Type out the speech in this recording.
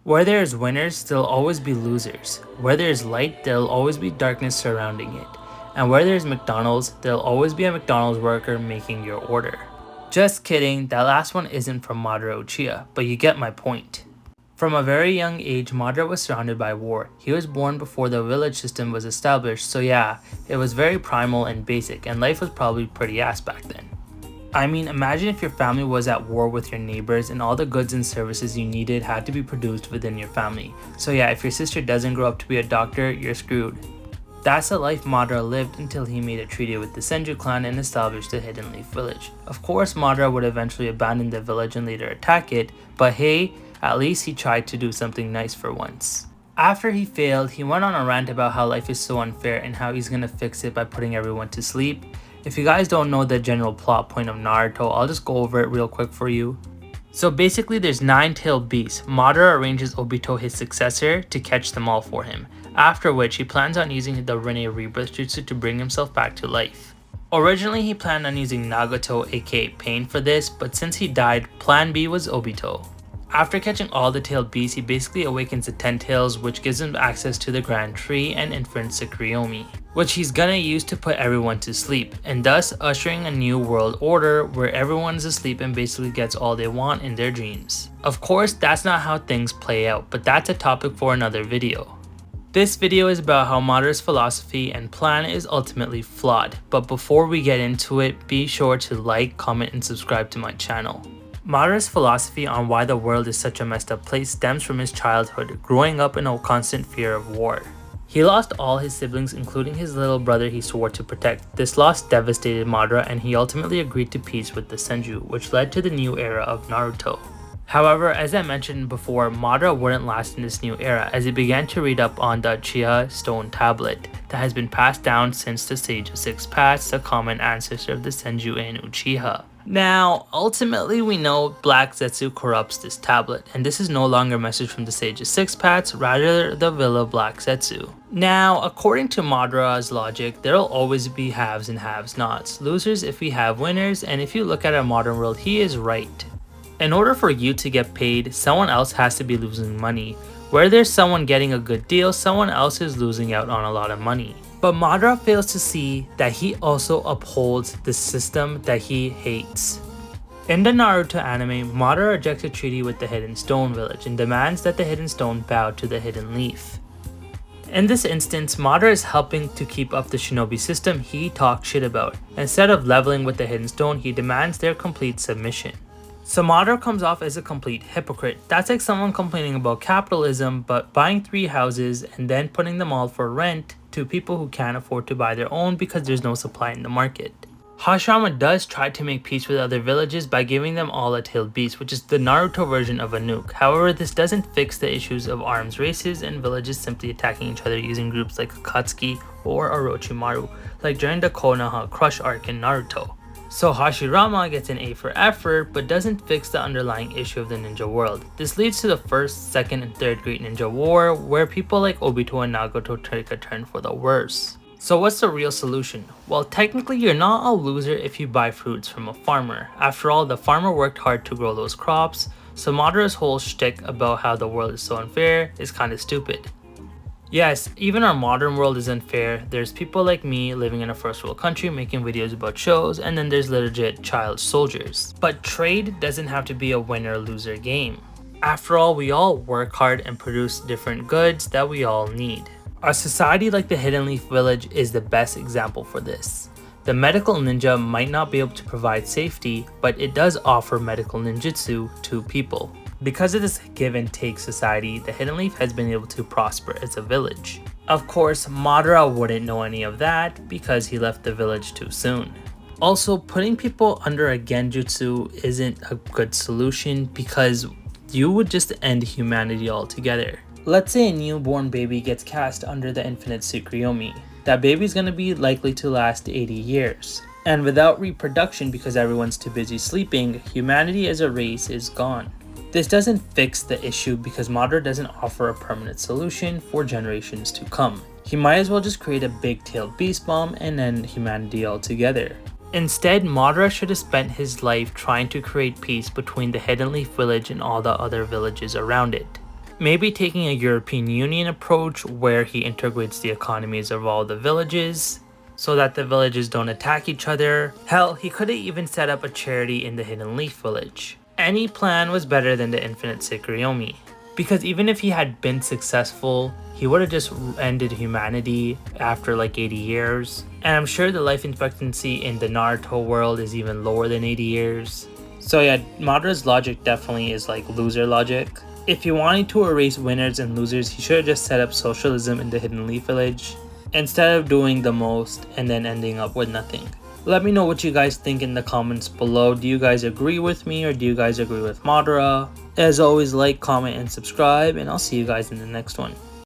Where there is winners, there'll always be losers. Where there is light, there'll always be darkness surrounding it. And where there is McDonald's, there'll always be a McDonald's worker making your order. Just kidding, that last one isn't from Madara Uchiha, but you get my point. From a very young age, Madara was surrounded by war. He was born before the village system was established, so yeah, it was very primal and basic, and life was probably pretty ass back then. I mean, imagine if your family was at war with your neighbors and all the goods and services you needed had to be produced within your family. So yeah, if your sister doesn't grow up to be a doctor, you're screwed. That's the life Madara lived until he made a treaty with the Senju clan and established the Hidden Leaf village. Of course, Madara would eventually abandon the village and later attack it, but hey, at least he tried to do something nice for once. After he failed, he went on a rant about how life is so unfair and how he's gonna fix it by putting everyone to sleep. If you guys don't know the general plot point of Naruto, I'll just go over it real quick for you. So basically there's 9-tailed beasts. Madara arranges Obito, his successor, to catch them all for him, after which he plans on using the Rinne Rebirth Jutsu to bring himself back to life. Originally he planned on using Nagato aka Pain for this, but since he died, plan B was Obito. After catching all the tailed beasts, he basically awakens the 10 tails, which gives him access to the Grand Tree and Infinite Tsukuyomi, which he's gonna use to put everyone to sleep, and thus ushering a new world order where everyone is asleep and basically gets all they want in their dreams. Of course, that's not how things play out, but that's a topic for another video. This video is about how Madara's philosophy and plan is ultimately flawed, but before we get into it, be sure to like, comment, and subscribe to my channel. Madara's philosophy on why the world is such a messed up place stems from his childhood, growing up in a constant fear of war. He lost all his siblings, including his little brother he swore to protect. This loss devastated Madara and he ultimately agreed to peace with the Senju, which led to the new era of Naruto. However, as I mentioned before, Madara wouldn't last in this new era as he began to read up on the Uchiha stone tablet that has been passed down since the Sage of Six Paths, the common ancestor of the Senju and Uchiha. Now, ultimately we know Black Zetsu corrupts this tablet, and this is no longer a message from the Sage of Six Paths, rather the will of Black Zetsu. Now, according to Madara's logic, there'll always be haves and have-nots, losers if we have winners, and if you look at our modern world, he is right. In order for you to get paid, someone else has to be losing money. Where there's someone getting a good deal, someone else is losing out on a lot of money. But Madara fails to see that he also upholds the system that he hates. In the Naruto anime, Madara rejects a treaty with the Hidden Stone village and demands that the Hidden Stone bow to the Hidden Leaf. In this instance, Madara is helping to keep up the shinobi system he talks shit about. Instead of leveling with the Hidden Stone, he demands their complete submission. So Madara comes off as a complete hypocrite. That's like someone complaining about capitalism but buying 3 houses and then putting them all for rent to people who can't afford to buy their own because there's no supply in the market. Hashirama does try to make peace with other villages by giving them all a tailed beast, which is the Naruto version of a nuke. However, this doesn't fix the issues of arms races and villages simply attacking each other using groups like Akatsuki or Orochimaru, like during the Konoha Crush arc in Naruto. So Hashirama gets an A for effort, but doesn't fix the underlying issue of the ninja world. This leads to the first, second, and third Great Ninja War, where people like Obito and Nagato take a turn for the worse. So what's the real solution? Well, technically you're not a loser if you buy fruits from a farmer. After all, the farmer worked hard to grow those crops, so Madara's whole shtick about how the world is so unfair is kinda stupid. Yes, even our modern world is unfair. There's people like me living in a first world country making videos about shows, and then there's legit child soldiers. But trade doesn't have to be a winner-loser game. After all, we all work hard and produce different goods that we all need. A society like the Hidden Leaf Village is the best example for this. The medical ninja might not be able to provide safety, but it does offer medical ninjutsu to people. Because of this give and take society, the Hidden Leaf has been able to prosper as a village. Of course, Madara wouldn't know any of that because he left the village too soon. Also, putting people under a genjutsu isn't a good solution because you would just end humanity altogether. Let's say a newborn baby gets cast under the Infinite Tsukuyomi. That baby's gonna be likely to last 80 years. And without reproduction because everyone's too busy sleeping, humanity as a race is gone. This doesn't fix the issue because Madara doesn't offer a permanent solution for generations to come. He might as well just create a big-tailed beast bomb and end humanity altogether. Instead, Madara should have spent his life trying to create peace between the Hidden Leaf village and all the other villages around it. Maybe taking a European Union approach where he integrates the economies of all the villages so that the villages don't attack each other. Hell, he could have even set up a charity in the Hidden Leaf village. Any plan was better than the infinite Tsukuyomi. Because even if he had been successful, he would have just ended humanity after like 80 years. And I'm sure the life expectancy in the Naruto world is even lower than 80 years. So yeah, Madara's logic definitely is like loser logic. If he wanted to erase winners and losers, he should have just set up socialism in the Hidden Leaf village, instead of doing the most and then ending up with nothing. Let me know what you guys think in the comments below. Do you guys agree with me or do you guys agree with Madara? As always, like, comment, and subscribe, and I'll see you guys in the next one.